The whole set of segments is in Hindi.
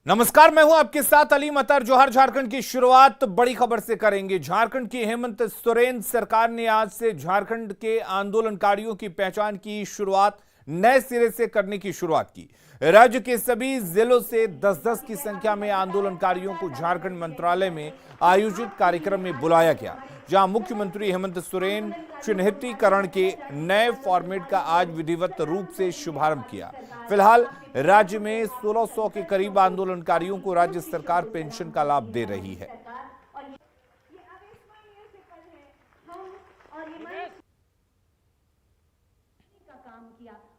नमस्कार, मैं हूं आपके साथ अली मतर। जोहर। झारखंड की शुरुआत बड़ी खबर से करेंगे। झारखंड की हेमंत सोरेन सरकार ने आज से झारखंड के आंदोलनकारियों की पहचान की शुरुआत नए सिरे से करने की शुरुआत की। राज्य के सभी जिलों से 10-10 की संख्या में आंदोलनकारियों को झारखंड मंत्रालय में आयोजित कार्यक्रम में बुलाया गया, जहां मुख्यमंत्री हेमंत सोरेन चिन्हितीकरण के नए फॉर्मेट का आज विधिवत रूप से शुभारंभ किया। फिलहाल राज्य में 1600 के करीब आंदोलनकारियों को राज्य सरकार पेंशन का लाभ दे रही है।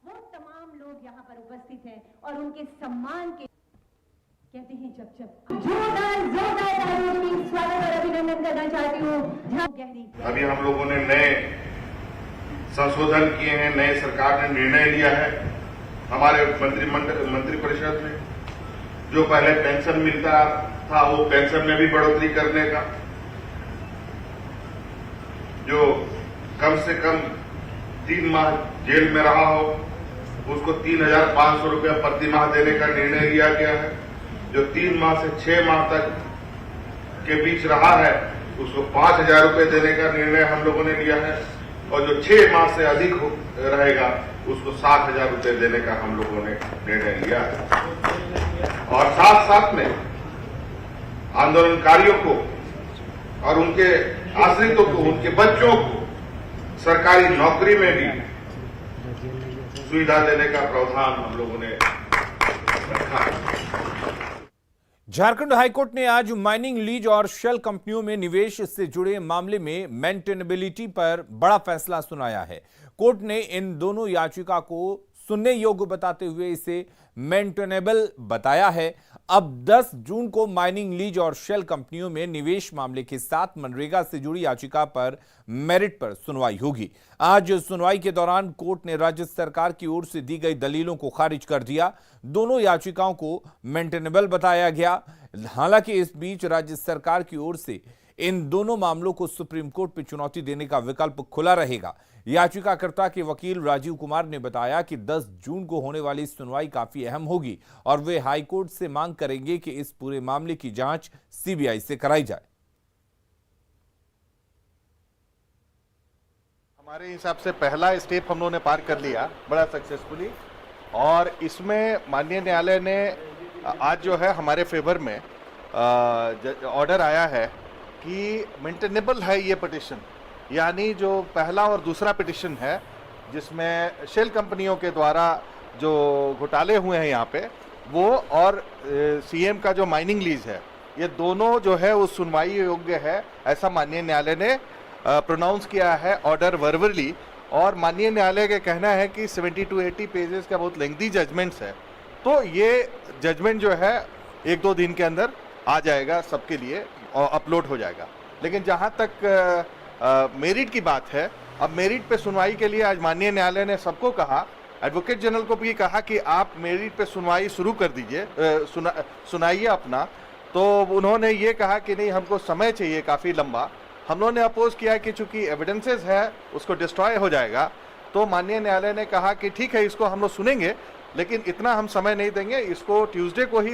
वो तमाम लोग यहाँ पर उपस्थित हैं और उनके सम्मान के कहते हैं जब जोरदार तालियों की स्वागत और अभिनंदन करना चाहती हूँ। अभी हम लोगों ने नए संशोधन किए हैं, नए सरकार ने निर्णय लिया है हमारे मंत्री परिषद में। जो पहले पेंशन मिलता था वो पेंशन में भी बढ़ोतरी करने का, जो कम से कम 3 माह जेल में रहा हो उसको 3,500 रुपया प्रति माह देने का निर्णय लिया गया है। जो 3 माह से 6 माह तक के बीच रहा है उसको 5,000 रुपये देने का निर्णय हम लोगों ने लिया है, और जो 6 माह से अधिक रहेगा उसको 7,000 रुपये देने का हम लोगों ने निर्णय लिया है। और साथ साथ में आंदोलनकारियों को और उनके आश्रितों को, उनके बच्चों को सरकारी नौकरी में भी सुविधा देने का प्रावधान हम लोगों ने रखा है। झारखंड हाईकोर्ट ने आज माइनिंग लीज और शेल कंपनियों में निवेश से जुड़े मामले में मेंटेनेबिलिटी पर बड़ा फैसला सुनाया है। कोर्ट ने इन दोनों याचिका को सुनने योग्य बताते हुए इसे मेंटेनेबल बताया है। अब 10 जून को माइनिंग लीज और शेल कंपनियों में निवेश मामले के साथ मनरेगा से जुड़ी याचिका पर मेरिट पर सुनवाई होगी। आज सुनवाई के दौरान कोर्ट ने राज्य सरकार की ओर से दी गई दलीलों को खारिज कर दिया। दोनों याचिकाओं को मेंटेनेबल बताया गया। हालांकि इस बीच राज्य सरकार की ओर से इन दोनों मामलों को सुप्रीम कोर्ट में चुनौती देने का विकल्प खुला रहेगा। याचिकाकर्ता के वकील राजीव कुमार ने बताया कि 10 जून को होने वाली सुनवाई काफी अहम होगी और वे हाईकोर्ट से मांग करेंगे कि इस पूरे मामले की जांच सीबीआई से कराई जाए। हमारे हिसाब से पहला स्टेप हम लोगों ने पार कर लिया बड़ा सक्सेसफुली, और इसमें माननीय न्यायालय ने आज जो है हमारे फेवर में ऑर्डर आया है कि मेंटेनेबल है ये पिटिशन, यानी जो पहला और दूसरा पिटिशन है जिसमें शेल कंपनियों के द्वारा जो घोटाले हुए हैं यहाँ पे वो, और सीएम का जो माइनिंग लीज है, ये दोनों जो है वो सुनवाई योग्य है, ऐसा माननीय न्यायालय ने प्रोनाउंस किया है ऑर्डर वर्बली। और माननीय न्यायालय का कहना है कि 70 to 80 पेजेस का बहुत लेंथी जजमेंट्स है, तो ये जजमेंट जो है 1-2 दिन के अंदर आ जाएगा सबके लिए और अपलोड हो जाएगा। लेकिन जहाँ तक मेरिट की बात है, अब मेरिट पे सुनवाई के लिए आज माननीय न्यायालय ने सबको कहा, एडवोकेट जनरल को भी कहा कि आप मेरिट पे सुनवाई शुरू कर दीजिए, सुनाइए अपना। तो उन्होंने ये कहा कि नहीं, हमको समय चाहिए काफ़ी लंबा। हम लोगों ने अपोज किया कि चूंकि एविडेंसेस है उसको डिस्ट्रॉय हो जाएगा, तो माननीय न्यायालय ने कहा कि ठीक है, इसको हम लोग सुनेंगे लेकिन इतना हम समय नहीं देंगे। इसको ट्यूसडे को ही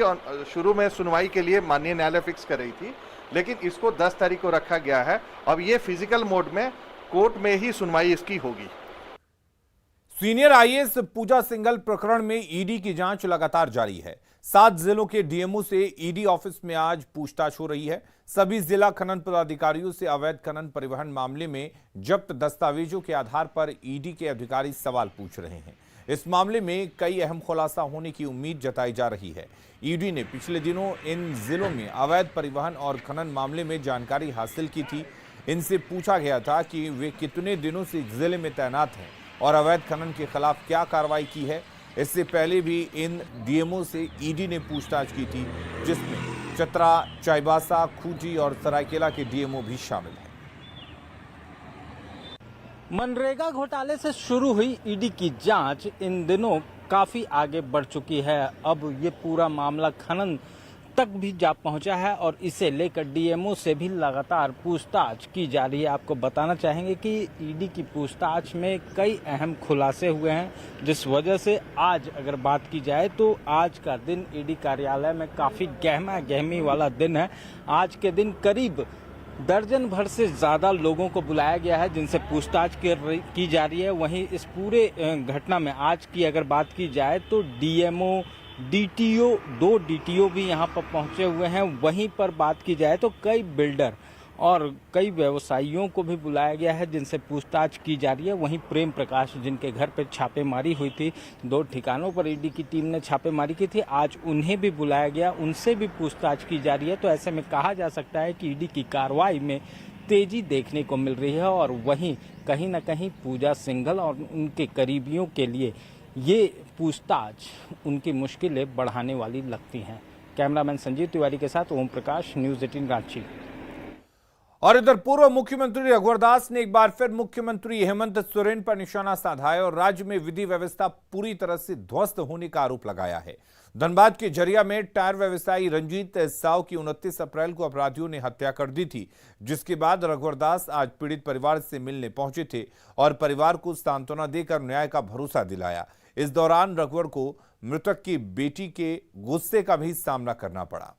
शुरू में सुनवाई के लिए माननीय न्यायालय फिक्स कर रही थी, लेकिन इसको 10 तारीख को रखा गया है। अब ये फिजिकल मोड में कोर्ट में ही सुनवाई इसकी होगी। सीनियर आईएएस पूजा सिंघल प्रकरण में ईडी की जांच लगातार जारी है। 7 जिलों के डीएमओ से ईडी ऑफिस में आज पूछताछ हो रही है। सभी जिला खनन पदाधिकारियों से अवैध खनन परिवहन मामले में जब्त दस्तावेजों के आधार पर ईडी के अधिकारी सवाल पूछ रहे हैं। इस मामले में कई अहम खुलासा होने की उम्मीद जताई जा रही है। ईडी ने पिछले दिनों इन जिलों में अवैध परिवहन और खनन मामले में जानकारी हासिल की थी। इनसे पूछा गया था कि वे कितने दिनों से जिले में तैनात हैं और अवैध खनन के खिलाफ क्या कार्रवाई की है। इससे पहले भी इन डीएमओ से ईडी ने पूछताछ की थी, जिसमें चतरा, चाईबासा, खूंटी और सरायकेला के डीएमओ भी शामिल हैं। मनरेगा घोटाले से शुरू हुई ईडी की जांच इन दिनों काफी आगे बढ़ चुकी है। अब ये पूरा मामला खनन तक भी जा पहुंचा है और इसे लेकर डीएमओ से भी लगातार पूछताछ की जा रही है। आपको बताना चाहेंगे कि ईडी की पूछताछ में कई अहम खुलासे हुए हैं, जिस वजह से आज अगर बात की जाए तो आज का दिन ईडी कार्यालय में काफ़ी गहमा गहमी वाला दिन है। आज के दिन करीब दर्जन भर से ज़्यादा लोगों को बुलाया गया है जिनसे पूछताछ की जा रही है। वहीं इस पूरे घटना में आज की अगर बात की जाए तो डीएमओ, डीटीओ, 2 डीटीओ भी यहां पर पहुंचे हुए हैं। वहीं पर बात की जाए तो कई बिल्डर और कई व्यवसायियों को भी बुलाया गया है जिनसे पूछताछ की जा रही है। वहीं प्रेम प्रकाश जिनके घर पर छापेमारी हुई थी, 2 ठिकानों पर ईडी की टीम ने छापेमारी की थी, आज उन्हें भी बुलाया गया, उनसे भी पूछताछ की जा रही है। तो ऐसे में कहा जा सकता है कि ईडी की कार्रवाई में तेजी देखने को मिल रही है और वहीं कहीं न कहीं पूजा सिंघल और उनके करीबियों के लिए ये पूछताछ उनकी मुश्किलें बढ़ाने वाली लगती हैं। कैमरामैन संजीव तिवारी के साथ ओम प्रकाश, न्यूज़ 18 रांची। और इधर पूर्व मुख्यमंत्री रघुवर दास ने एक बार फिर मुख्यमंत्री हेमंत सोरेन पर निशाना साधा है और राज्य में विधि व्यवस्था पूरी तरह से ध्वस्त होने का आरोप लगाया है। धनबाद के झरिया में टायर व्यवसायी रंजीत साव की 29 अप्रैल को अपराधियों ने हत्या कर दी थी, जिसके बाद रघुवर दास आज पीड़ित परिवार से मिलने पहुंचे थे और परिवार को सांत्वना देकर न्याय का भरोसा दिलाया। इस दौरान रघुवर को मृतक की बेटी के गुस्से का भी सामना करना पड़ा।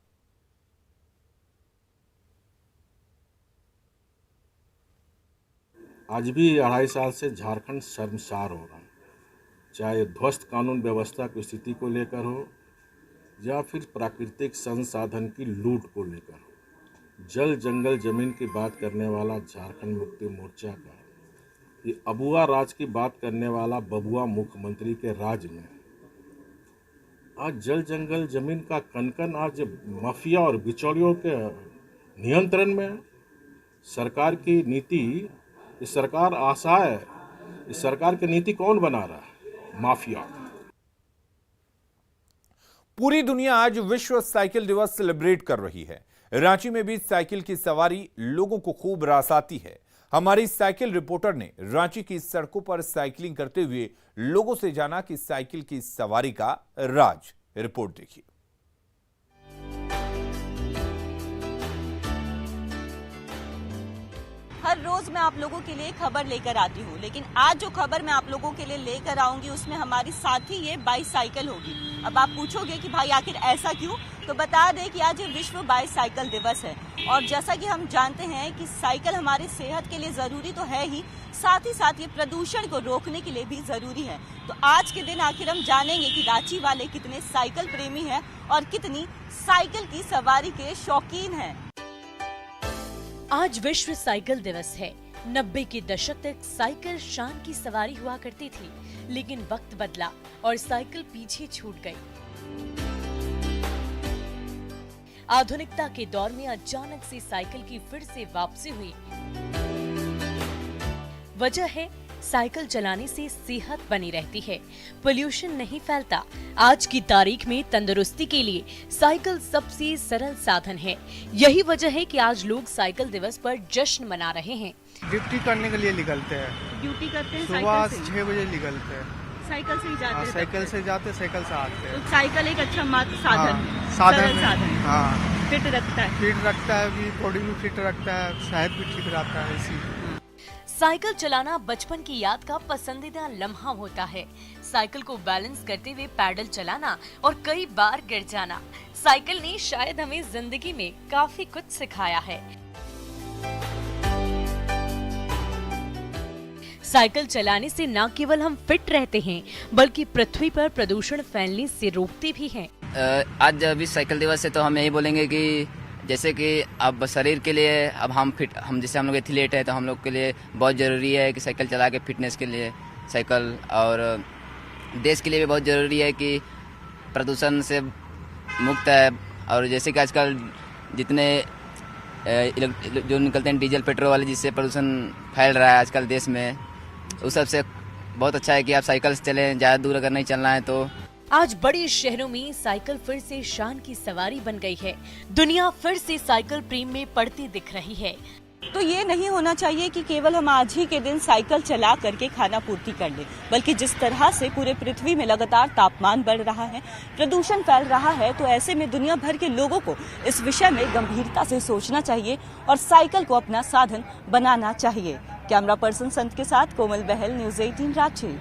आज भी 2.5 साल से झारखंड शर्मसार हो रहा है, चाहे ध्वस्त कानून व्यवस्था की स्थिति को लेकर हो या फिर प्राकृतिक संसाधन की लूट को लेकर हो। जल जंगल जमीन की बात करने वाला झारखंड मुक्ति मोर्चा का ये अबुआ राज की बात करने वाला बबुआ मुख्यमंत्री के राज में आज जल जंगल जमीन का कनकन आज माफिया और बिचौलियों के नियंत्रण में। सरकार की नीति, इस सरकार आशा है, इस सरकार की नीति कौन बना रहा है? माफिया। पूरी दुनिया आज विश्व साइकिल दिवस सेलिब्रेट कर रही है। रांची में भी साइकिल की सवारी लोगों को खूब रासाती है। हमारी साइकिल रिपोर्टर ने रांची की सड़कों पर साइकिलिंग करते हुए लोगों से जाना कि साइकिल की सवारी का राज। रिपोर्ट देखिए। हर रोज मैं आप लोगों के लिए खबर लेकर आती हूँ, लेकिन आज जो खबर मैं आप लोगों के लिए लेकर आऊंगी उसमें हमारी साथी ये बाईसाइकिल होगी। अब आप पूछोगे कि भाई आखिर ऐसा क्यों, तो बता दें कि आज ये विश्व बाईसाइकिल दिवस है और जैसा कि हम जानते हैं कि साइकिल हमारी सेहत के लिए जरूरी तो है ही, साथ ही साथ ये प्रदूषण को रोकने के लिए भी जरूरी है। तो आज के दिन आखिर हम जानेंगे कि रांची वाले कितने साइकिल प्रेमी हैं और कितनी साइकिल की सवारी के शौकीन हैं। आज विश्व साइकिल दिवस है। 90 के दशक तक साइकिल शान की सवारी हुआ करती थी, लेकिन वक्त बदला और साइकिल पीछे छूट गई। आधुनिकता के दौर में अचानक से साइकिल की फिर से वापसी हुई। वजह है साइकिल चलाने से सेहत बनी रहती है, पोल्यूशन नहीं फैलता। आज की तारीख में तंदुरुस्ती के लिए साइकिल सबसे सरल साधन है। यही वजह है कि आज लोग साइकिल दिवस पर जश्न मना रहे हैं। ड्यूटी करने के लिए निकलते हैं, ड्यूटी करते हैं सुबह 6 बजे निकलते हैं। साइकिल से ही जाते हैं? साइकिल से जाते, साइकिल से आते हैं। तो साइकिल एक अच्छा साधन है, साधन है। हाँ, फिट रखता है, फिट रखता है, भी बॉडी भी फिट रखता है, सेहत भी ठीक रहता है। इसी साइकिल चलाना बचपन की याद का पसंदीदा लम्हा होता है। साइकिल को बैलेंस करते हुए पैडल चलाना और कई बार गिर जाना। साइकिल ने शायद हमें जिंदगी में काफी कुछ सिखाया है। साइकिल चलाने से न केवल हम फिट रहते हैं, बल्कि पृथ्वी पर प्रदूषण फैलने से रोकते भी हैं। आज विश्व साइकिल दिवस है तो हम यही बोलेंगे कि जैसे कि अब शरीर के लिए अब हम जैसे हम लोग एथलीट है तो हम लोग के लिए बहुत ज़रूरी है कि साइकिल चला के फिटनेस के लिए साइकिल, और देश के लिए भी बहुत ज़रूरी है कि प्रदूषण से मुक्त है। और जैसे कि आजकल जितने जो निकलते हैं डीजल पेट्रोल वाले, जिससे प्रदूषण फैल रहा है आजकल देश में, उस सबसे बहुत अच्छा है कि आप साइकिल से चलें। ज़्यादा दूर अगर नहीं चलना है तो आज बड़े शहरों में साइकिल फिर से शान की सवारी बन गई है। दुनिया फिर से साइकिल प्रेम में पड़ती दिख रही है। तो ये नहीं होना चाहिए कि केवल हम आज ही के दिन साइकिल चला करके खाना पूर्ति कर लें, बल्कि जिस तरह से पूरे पृथ्वी में लगातार तापमान बढ़ रहा है, प्रदूषण फैल रहा है, तो ऐसे में दुनिया भर के लोगों को इस विषय में गंभीरता से सोचना चाहिए और साइकिल को अपना साधन बनाना चाहिए। कैमरा पर्सन संत के साथ कोमल बहल, न्यूज़ 18 रांची।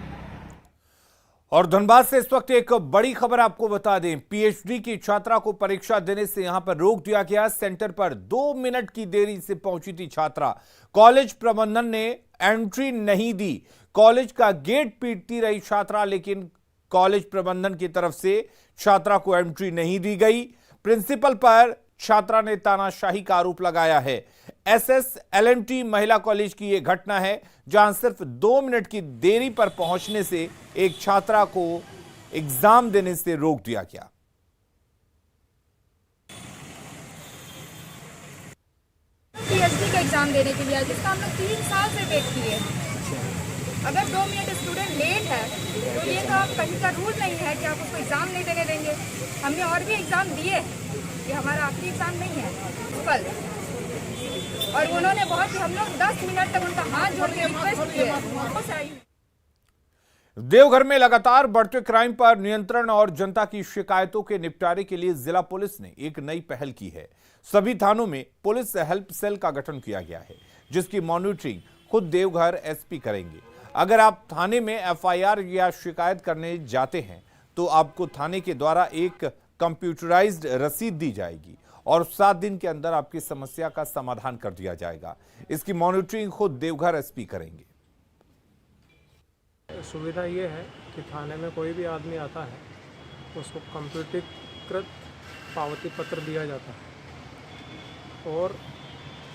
और धनबाद से इस वक्त एक बड़ी खबर आपको बता दें, पीएचडी की छात्रा को परीक्षा देने से यहां पर रोक दिया गया। सेंटर पर 2 मिनट की देरी से पहुंची थी छात्रा। कॉलेज प्रबंधन ने एंट्री नहीं दी। कॉलेज का गेट पीटती रही छात्रा, लेकिन कॉलेज प्रबंधन की तरफ से छात्रा को एंट्री नहीं दी गई। प्रिंसिपल पर छात्रा ने तानाशाही का आरोप लगाया है। SSLNT महिला कॉलेज की यह घटना है, जहां सिर्फ 2 मिनट की देरी पर पहुंचने से एक छात्रा को एग्जाम देने से रोक दिया गया। पीएचडी का एग्जाम देने के लिए जिसका हम लोग 3 साल से वेट किए हैं। अगर 2 मिनट स्टूडेंट लेट है तो ये तो आप कहीं का रूल नहीं है कि आप उसको एग्जाम नहीं देने देंगे। हमने और भी एग्जाम दिए, ये हमारा आखिरी एग्जाम नहीं है कल, और उन्होंने बहुत ही, हम लोग 10 मिनट तक उनका हाथ जोड़ के रिक्वेस्ट किए। देवघर में लगातार बढ़ते क्राइम पर नियंत्रण और जनता की शिकायतों के निपटारे के लिए जिला पुलिस ने एक नई पहल की है। सभी थानों में पुलिस हेल्प सेल का गठन किया गया है, जिसकी मॉनिटरिंग खुद देवघर एसपी करेंगे। अगर आप थाने में एफआईआर या शिकायत करने जाते हैं तो आपको थाने के द्वारा एक कंप्यूटराइज्ड रसीद दी जाएगी और 7 दिन के अंदर आपकी समस्या का समाधान कर दिया जाएगा। इसकी मॉनिटरिंग खुद देवघर एसपी करेंगे। सुविधा ये है कि थाने में कोई भी आदमी आता है उसको कंप्यूटरीकृत पावती पत्र दिया जाता है, और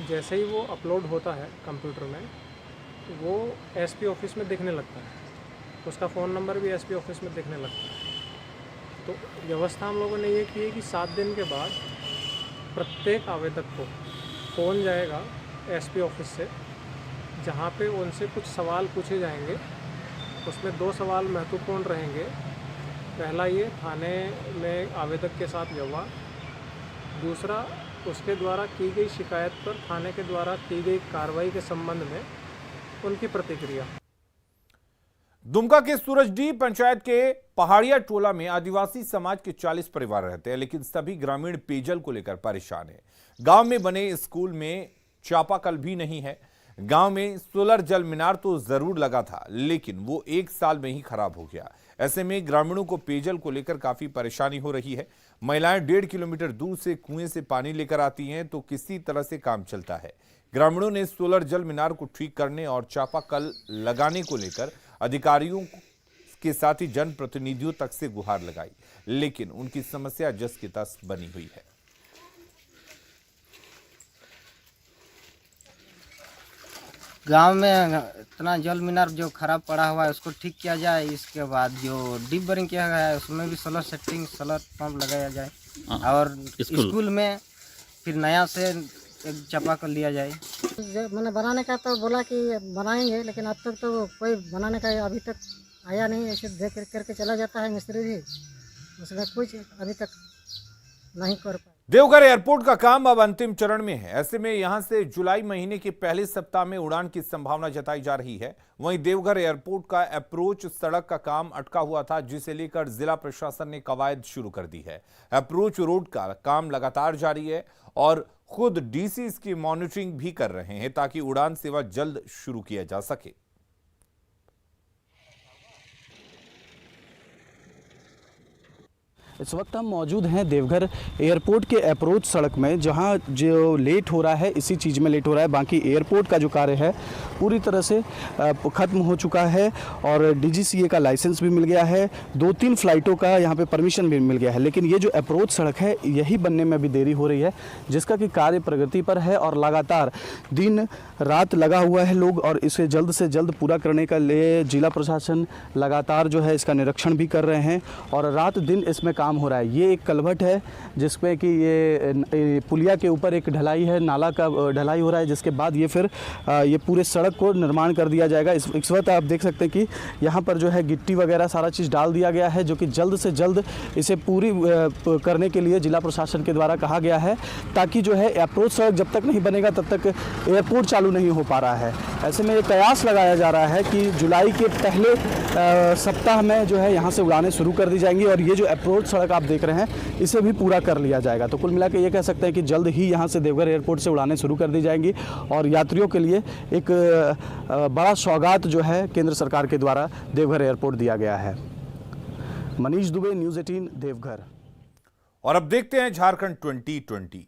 जैसे ही वो अपलोड होता है कंप्यूटर में, वो एसपी ऑफिस में दिखने लगता है। उसका फ़ोन नंबर भी एसपी ऑफिस में दिखने लगता है। तो व्यवस्था हम लोगों ने ये की है कि 7 दिन के बाद प्रत्येक आवेदक को फ़ोन जाएगा एसपी ऑफिस से, जहाँ पे उनसे कुछ सवाल पूछे जाएंगे। उसमें 2 सवाल महत्वपूर्ण रहेंगे। पहला ये थाने में आवेदक के साथ व्यवहार, दूसरा उसके द्वारा की गई शिकायत पर थाने के द्वारा की गई कार्रवाई के संबंध में उनकी प्रतिक्रिया। दुमका के सूरजडीह पंचायत के पहाड़िया टोला में आदिवासी समाज के 40 परिवार रहते हैं, लेकिन सभी ग्रामीण पेयजल को लेकर परेशान हैं। गांव में बने स्कूल में चापाकल भी नहीं है। गांव में सोलर जल मीनार तो जरूर लगा था, लेकिन वो 1 साल में ही खराब हो गया। ऐसे में ग्रामीणों को पेयजल को लेकर काफी परेशानी हो रही है। महिलाएं 1.5 किलोमीटर दूर से कुएं से पानी लेकर आती हैं, तो किसी तरह से काम चलता है। ग्रामीणों ने सोलर जल मीनार को ठीक करने और चापाकल लगाने को लेकर अधिकारियों के साथ ही जनप्रतिनिधियों तक से गुहार लगाई, लेकिन उनकी समस्या जस की तस बनी हुई है। गांव में इतना जल मीनार जो खराब पड़ा हुआ है उसको ठीक किया जाए। इसके बाद जो डीप बोरिंग किया गया है उसमें भी सोलर सेटिंग, सोलर पंप लगाया जाए, और स्कूल में फिर नया से एक चापाकल लिया जाए। मैंने बनाने का तो बोला कि बनाएंगे, लेकिन अब तक तो कोई बनाने का अभी तक आया नहीं। ऐसे देख करके चला जाता है मिस्त्री भी, उसमें कुछ अभी तक नहीं कर पाए। देवघर एयरपोर्ट का काम अब अंतिम चरण में है। ऐसे में यहां से जुलाई महीने के पहले सप्ताह में उड़ान की संभावना जताई जा रही है। वहीं देवघर एयरपोर्ट का अप्रोच सड़क का काम अटका हुआ था, जिसे लेकर जिला प्रशासन ने कवायद शुरू कर दी है। अप्रोच रोड का काम लगातार जारी है और खुद डीसी इसकी मॉनिटरिंग भी कर रहे हैं, ताकि उड़ान सेवा जल्द शुरू किया जा सके। इस वक्त हम मौजूद हैं देवघर एयरपोर्ट के अप्रोच सड़क में, जहां जो लेट हो रहा है इसी चीज़ में लेट हो रहा है। बाकी एयरपोर्ट का जो कार्य है पूरी तरह से ख़त्म हो चुका है और डीजीसीए का लाइसेंस भी मिल गया है। 2-3 फ्लाइटों का यहां पे परमिशन भी मिल गया है, लेकिन ये जो अप्रोच सड़क है यही बनने में अभी देरी हो रही है, जिसका कि कार्य प्रगति पर है और लगातार दिन रात लगा हुआ है लोग, और इसे जल्द से जल्द पूरा करने के लिए जिला प्रशासन लगातार जो है इसका निरीक्षण भी कर रहे हैं और रात दिन इसमें काम हो रहा है। ये एक कलभट है जिसपे कि ये पुलिया के ऊपर एक ढलाई है, नाला का ढलाई हो रहा है, जिसके बाद ये फिर ये पूरे सड़क सड़क को निर्माण कर दिया जाएगा। इस वक्त आप देख सकते हैं कि यहाँ पर जो है गिट्टी वगैरह सारा चीज़ डाल दिया गया है, जो कि जल्द से जल्द इसे पूरी करने के लिए जिला प्रशासन के द्वारा कहा गया है, ताकि जो है अप्रोच सड़क जब तक नहीं बनेगा तब तक एयरपोर्ट चालू नहीं हो पा रहा है। ऐसे में ये कयास लगाया जा रहा है कि जुलाई के पहले सप्ताह में जो है यहाँ से उड़ानें शुरू कर दी जाएंगी और ये जो अप्रोच सड़क आप देख रहे हैं इसे भी पूरा कर लिया जाएगा। तो कुल मिलाकर ये कह सकते हैं कि जल्द ही यहाँ से देवघर एयरपोर्ट से उड़ानें शुरू कर दी जाएंगी और यात्रियों के लिए एक बड़ा सौगात जो है केंद्र सरकार के द्वारा देवघर एयरपोर्ट दिया गया है। मनीष दुबे, न्यूज़ 18, देवघर। और अब देखते हैं झारखंड 2020।